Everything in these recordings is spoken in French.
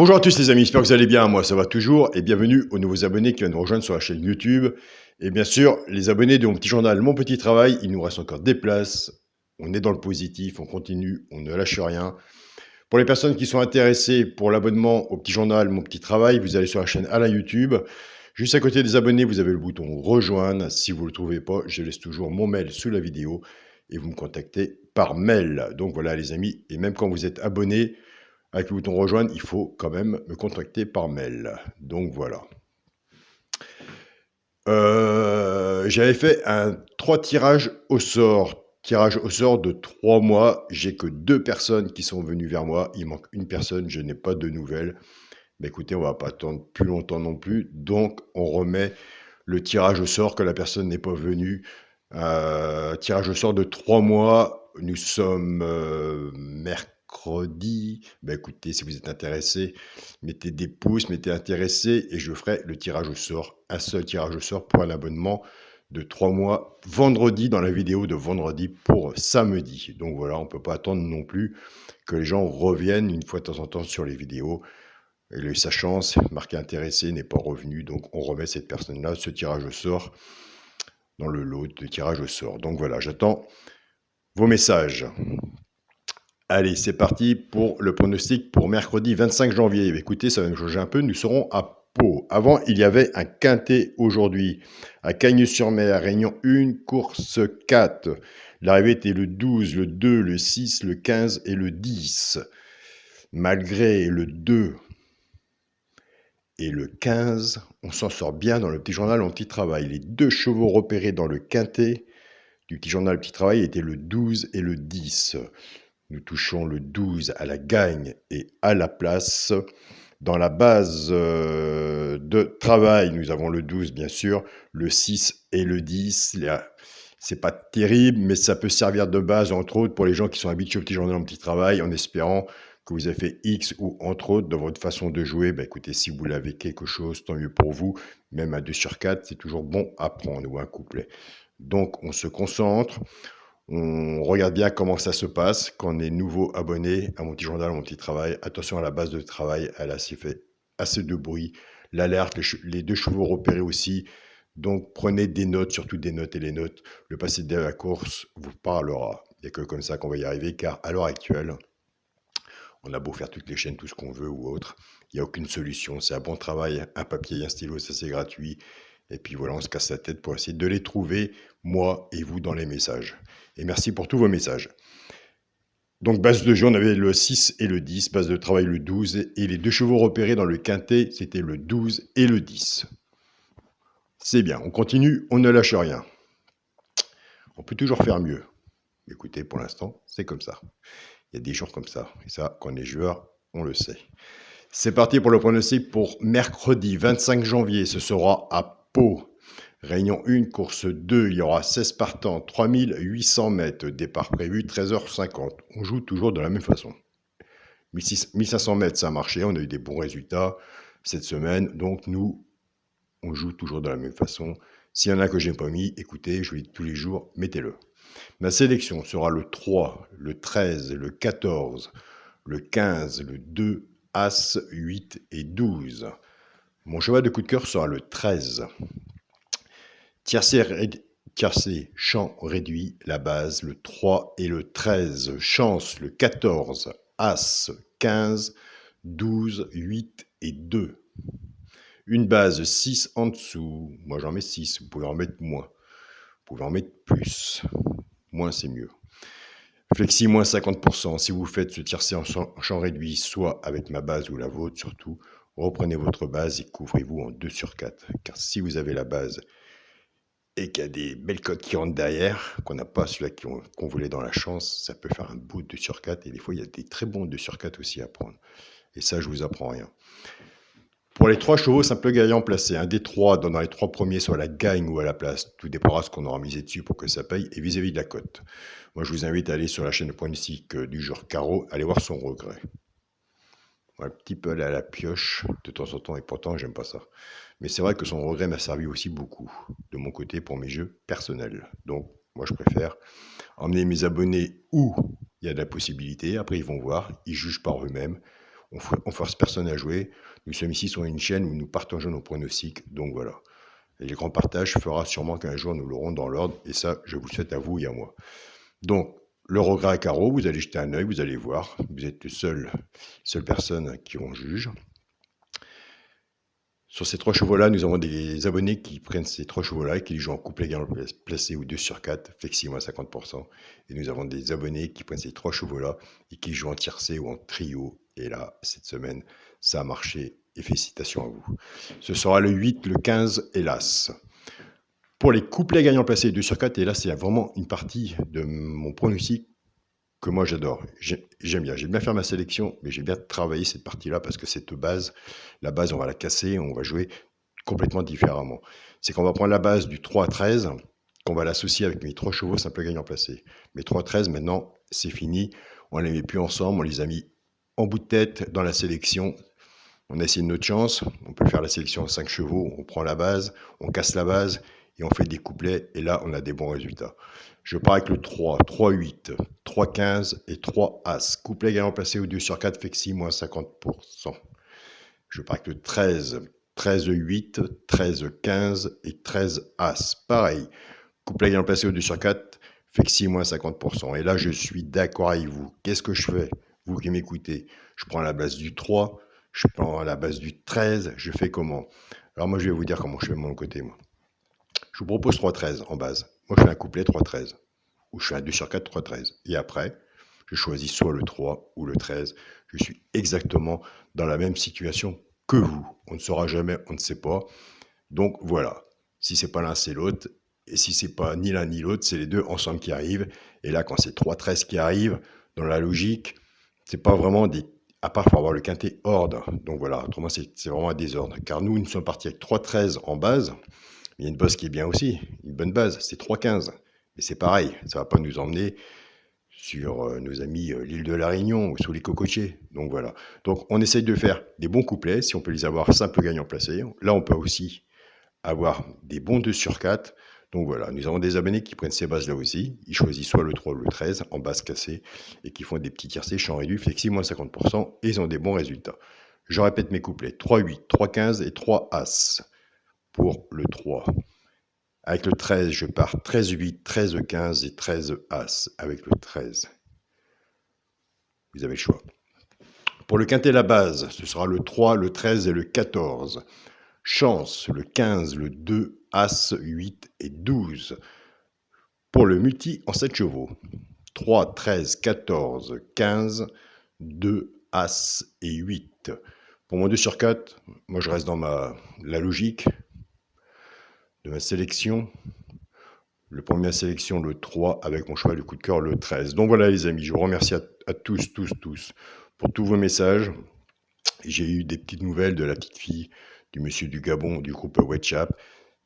Bonjour à tous les amis, j'espère que vous allez bien, moi ça va toujours et bienvenue aux nouveaux abonnés qui viennent nous rejoindre sur la chaîne YouTube. Et bien sûr, les abonnés de mon petit journal, mon petit travail, il nous reste encore des places. On est dans le positif, on continue, on ne lâche rien. Pour les personnes qui sont intéressées pour l'abonnement au petit journal, mon petit travail, vous allez sur la chaîne Alain YouTube. Juste à côté des abonnés, vous avez le bouton rejoindre. Si vous ne le trouvez pas, je laisse toujours mon mail sous la vidéo et vous me contactez par mail. Donc voilà les amis, et même quand vous êtes abonné, avec le bouton rejoindre, il faut quand même me contacter par mail. Donc voilà. J'avais fait 3 tirages au sort. Tirage au sort de 3 mois. J'ai que 2 personnes qui sont venues vers moi. Il manque une personne, je n'ai pas de nouvelles. Mais écoutez, on va pas attendre plus longtemps non plus. Donc on remet le tirage au sort que la personne n'est pas venue. Tirage au sort de 3 mois. Nous sommes mercredi. Ben écoutez, si vous êtes intéressé, mettez des pouces, mettez intéressé et je ferai le tirage au sort. Un seul tirage au sort pour un abonnement de 3 mois vendredi, dans la vidéo de vendredi pour samedi. Donc voilà, on ne peut pas attendre non plus que les gens reviennent une fois de temps en temps sur les vidéos. Il a eu sa chance, marqué intéressé, n'est pas revenu, donc on remet cette personne-là, ce tirage au sort, dans le lot de tirage au sort. Donc voilà, j'attends vos messages. Allez, c'est parti pour le pronostic pour mercredi 25 janvier. Écoutez, ça va nous changer un peu, nous serons à Pau. Avant, il y avait un quintet aujourd'hui, à Cagnes-sur-Mer, Réunion 1, course 4. L'arrivée était le 12, le 2, le 6, le 15 et le 10. Malgré le 2 et le 15, on s'en sort bien dans le petit journal en petit travail. Les 2 chevaux repérés dans le quintet du petit journal petit travail étaient le 12 et le 10. Nous touchons le 12 à la gagne et à la place. Dans la base de travail, nous avons le 12 bien sûr, le 6 et le 10. C'est pas terrible, mais ça peut servir de base, entre autres, pour les gens qui sont habitués au petit journal en petit travail, en espérant que vous avez fait X ou entre autres dans votre façon de jouer. Bah, écoutez, si vous l'avez quelque chose, tant mieux pour vous. Même à 2 sur 4, c'est toujours bon à prendre, ou un couplet. Donc, on se concentre. On regarde bien comment ça se passe quand on est nouveau abonné à mon petit journal, à mon petit travail. Attention à la base de travail, elle a fait assez de bruit. L'alerte, les 2 chevaux repérés aussi. Donc prenez des notes, surtout des notes et les notes. Le passé de la course vous parlera. Il n'y a que comme ça qu'on va y arriver, car à l'heure actuelle, on a beau faire toutes les chaînes, tout ce qu'on veut ou autre, il n'y a aucune solution. C'est un bon travail, un papier et un stylo, ça c'est gratuit. Et puis voilà, on se casse la tête pour essayer de les trouver, moi et vous, dans les messages. Et merci pour tous vos messages. Donc base de jeu, on avait le 6 et le 10, base de travail le 12, et les 2 chevaux repérés dans le quintet, c'était le 12 et le 10. C'est bien, on continue, on ne lâche rien. On peut toujours faire mieux. Écoutez, pour l'instant, c'est comme ça. Il y a des jours comme ça, et ça, quand on est joueur, on le sait. C'est parti pour le pronostic pour mercredi 25 janvier, ce sera à Pau. Réunion 1, course 2, il y aura 16 partants, 3800 mètres, départ prévu 13h50. On joue toujours de la même façon. 1500 mètres, ça a marché, on a eu des bons résultats cette semaine, donc nous, on joue toujours de la même façon. S'il y en a que je n'ai pas mis, écoutez, je vous dis tous les jours, mettez-le. Ma sélection sera le 3, le 13, le 14, le 15, le 2, As, 8 et 12. Mon cheval de coup de cœur sera le 13. Tiercé, champ réduit, la base, le 3 et le 13. Chance, le 14. As, 15, 12, 8 et 2. Une base 6 en dessous. Moi, j'en mets 6. Vous pouvez en mettre moins. Vous pouvez en mettre plus. Moins, c'est mieux. Flexi, moins 50%. Si vous faites ce tiercé en champ réduit, soit avec ma base ou la vôtre, surtout, reprenez votre base et couvrez-vous en 2 sur 4. Car si vous avez la base et qu'il y a des belles cotes qui rentrent derrière, qu'on n'a pas celui-là qu'on voulait dans la chance, ça peut faire un beau 2 sur 4. Et des fois, il y a des très bons 2 sur 4 aussi à prendre. Et ça, je vous apprends rien. Pour les 3 chevaux, simple gagnant placé. Un des 3 dans les 3 premiers, soit à la gagne ou à la place. Tout dépendra de ce qu'on aura misé dessus pour que ça paye. Et vis-à-vis de la cote. Moi, je vous invite à aller sur la chaîne de pronostic du jour carreau, aller voir son regret. Un petit peu aller à la pioche de temps en temps, et pourtant, j'aime pas ça. Mais c'est vrai que son regret m'a servi aussi beaucoup, de mon côté, pour mes jeux personnels. Donc, moi, je préfère emmener mes abonnés où il y a de la possibilité. Après, ils vont voir, ils jugent par eux-mêmes. on force personne à jouer. Nous sommes ici sur une chaîne où nous partageons nos pronostics, donc voilà. Et les grands partages fera sûrement qu'un jour nous l'aurons dans l'ordre, et ça, je vous le souhaite à vous et à moi. Donc, le regret à carreau, vous allez jeter un œil, vous allez voir. Vous êtes les seule personne qui en juge. Sur ces 3 chevaux-là, nous avons des abonnés qui prennent ces 3 chevaux-là et qui les jouent en couplet gagnant placé ou 2 sur 4, flexible à 50%. Et nous avons des abonnés qui prennent ces 3 chevaux-là et qui jouent en tiercé ou en trio. Et là, cette semaine, ça a marché. Et félicitations à vous. Ce sera le 8, le 15 et l'As. Pour les couplets gagnants placés 2 sur 4, et là, c'est vraiment une partie de mon pronostic que moi j'adore, j'aime bien. J'ai bien fait ma sélection, mais j'ai bien travaillé cette partie-là parce que cette base, la base, on va la casser, on va jouer complètement différemment. C'est qu'on va prendre la base du 3 à 13, qu'on va l'associer avec mes 3 chevaux simples gagnants placés. Mes 3 à 13, maintenant, c'est fini. On ne les met plus ensemble, on les a mis en bout de tête dans la sélection. On a essayé notre chance, on peut faire la sélection en 5 chevaux, on prend la base, on casse la base et on fait des couplets et là on a des bons résultats. Je pars avec le 3, 3-8, 3-15 et 3 As. Couplet gagnant placé au 2 sur 4, flexi, moins 50%. Je pars avec le 13, 13-8, 13-15 et 13 As. Pareil, couplet gagnant placé au 2 sur 4, flexi, moins 50%. Et là, je suis d'accord avec vous. Qu'est-ce que je fais? Vous qui m'écoutez, je prends la base du 3, je prends la base du 13, je fais comment? Alors moi, je vais vous dire comment je fais de mon côté, moi. Je vous propose 3-13 en base. Moi, je fais un couplet 3-13, ou je fais un 2 sur 4, 3-13. Et après, je choisis soit le 3 ou le 13. Je suis exactement dans la même situation que vous. On ne saura jamais, on ne sait pas. Donc voilà, si c'est pas l'un, c'est l'autre. Et si c'est pas ni l'un ni l'autre, c'est les deux ensemble qui arrivent. Et là, quand c'est 3-13 qui arrivent, dans la logique, c'est pas vraiment des... À part, il faut avoir le quintet ordre. Donc voilà, autrement, c'est vraiment un désordre. Car nous sommes partis avec 3-13 en base. Il y a une base qui est bien aussi, une bonne base, c'est 3-15. Et c'est pareil, ça ne va pas nous emmener sur nos amis l'île de la Réunion ou sous les cocotiers. Donc voilà. Donc on essaye de faire des bons couplets, si on peut les avoir simple gagnant placés. Là, on peut aussi avoir des bons 2 sur 4. Donc voilà, nous avons des abonnés qui prennent ces bases-là aussi. Ils choisissent soit le 3 ou le 13 en base cassée et qui font des petits tiercés, champ réduit, flexi, moins 50%, et ils ont des bons résultats. Je répète mes couplets, 3-8, 3-15 et 3 As pour le 3. Avec le 13, je pars 13-8, 13-15 et 13 As avec le 13. Vous avez le choix. Pour le quintet, la base, ce sera le 3, le 13 et le 14. Chance, le 15, le 2, As, 8 et 12. Pour le multi, en 7 chevaux. 3, 13, 14, 15, 2, As et 8. Pour mon 2 sur 4, moi je reste dans la logique de ma sélection. Le premier sélection, le 3, avec mon choix du coup de cœur, le 13. Donc voilà les amis, je vous remercie à tous pour tous vos messages. J'ai eu des petites nouvelles de la petite fille du monsieur du Gabon, du groupe WhatsApp.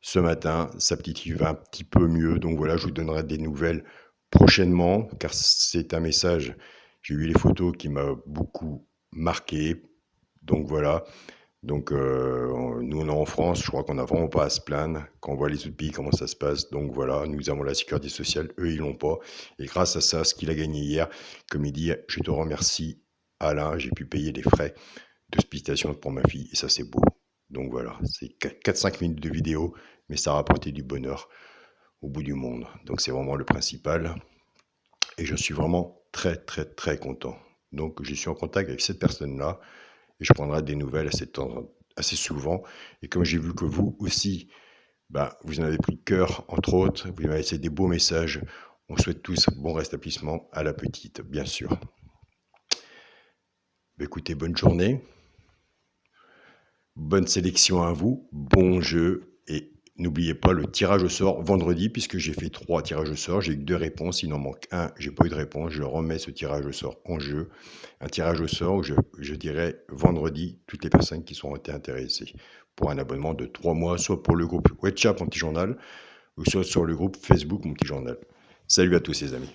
Ce matin, sa petite fille va un petit peu mieux. Donc voilà, je vous donnerai des nouvelles prochainement, car c'est un message, j'ai eu les photos qui m'a beaucoup marqué. Donc voilà. Donc, nous, on est en France, je crois qu'on n'a vraiment pas à se plaindre quand on voit les autres pays, comment ça se passe. Donc voilà, nous avons la sécurité sociale, eux, ils l'ont pas. Et grâce à ça, ce qu'il a gagné hier, comme il dit, je te remercie, Alain, j'ai pu payer les frais d'hospitalisation pour ma fille, et ça, c'est beau. Donc voilà, c'est 4-5 minutes de vidéo, mais ça a rapporté du bonheur au bout du monde. Donc c'est vraiment le principal. Et je suis vraiment très content. Donc je suis en contact avec cette personne-là, et je prendrai des nouvelles assez souvent. Et comme j'ai vu que vous aussi, vous en avez pris cœur, entre autres, vous m'avez laissé des beaux messages. On souhaite tous bon rétablissement à la petite, bien sûr. Écoutez, bonne journée, bonne sélection à vous, bon jeu, et n'oubliez pas le tirage au sort vendredi, puisque j'ai fait 3 tirages au sort, j'ai eu 2 réponses, il en manque un, j'ai pas eu de réponse, je remets ce tirage au sort en jeu, un tirage au sort où je dirais vendredi, toutes les personnes qui sont intéressées pour un abonnement de 3 mois, soit pour le groupe WhatsApp Mon Petit Journal, ou soit sur le groupe Facebook Mon Petit Journal. Salut à tous les amis.